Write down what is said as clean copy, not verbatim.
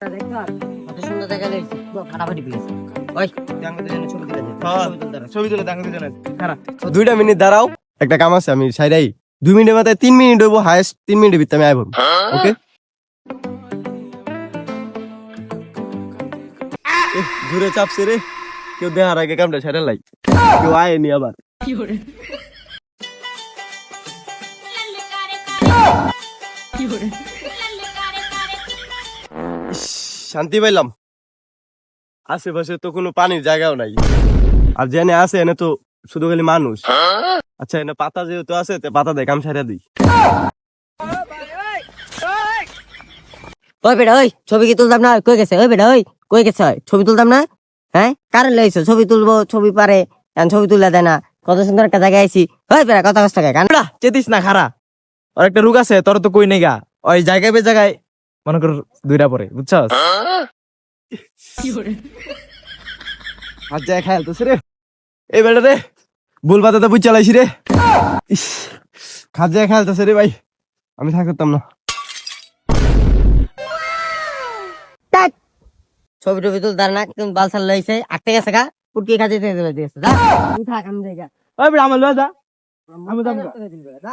কত সুন্দর দেখা লাগছে, পুরো ফাটাফাটি প্লেস। ওই দেখো তো ছবি তুলে দে। ছবি তুলে দেখো দুজনে খারাপ 2 মিনিট দাঁড়াও, একটা কাম আছে আমি সাইডাই 2 মিনিটের মাথায় 3 মিনিট হইব, হাইস্ট 3 মিনিটের ভিতরে আমি আইব। ওকে জুড়ে চাপছে রে, কেউ দেখার আগে কামটা সেটা লাই, কেউ আয়নি আবার। ইস, শান্তি পাইলাম। আশেপাশে তো কোনো পানির জায়গাও নাই, আর জেনে আছে এনে তো শুধু খালি মানুষ। আচ্ছা এনে পাতা যেহেতু আছে, তে পাতা দিয়ে কাম সারা দিই। ওই বেটা, ওই ছবি কি তুলতাম না? কই গেছে? ওই বেটা, ওই কই গেছে? ছবি তুলতাম না? হ্যাঁ, কারেন্ট লাইছো ছবি তুলবো, ছবি পারে এখন ছবি তুলে দেয় না। কত সুন্দর একটা জায়গায় আইছি। ওই বেটা, কথা কষ্ট গায় কান্না। চেতিস না খারা, ওর একটা রোগ আছে, তোর তো কই নেই গা। ওই জায়গায় বে জায়গায় মনে কর দুইটা পরে, বুঝছস? হাত যায় খায়াল তো রে, এই বেটা রে ভুল পাতাতে বুঝ চালাইছি রে। ইস, খাত যায় খায়াল তো রে ভাই, আমি থাকতাম না। ধ্যাৎ, ছবি টবি তুলতার না, কিন্তু বালসাল লইছে আটকে গেছে গা, পুটকি খাতে দিয়েছে। যা তুই থাক, আমি যাই গা। ওই বেটা আমার লয়ে যা, আমি যাবো গা। যা।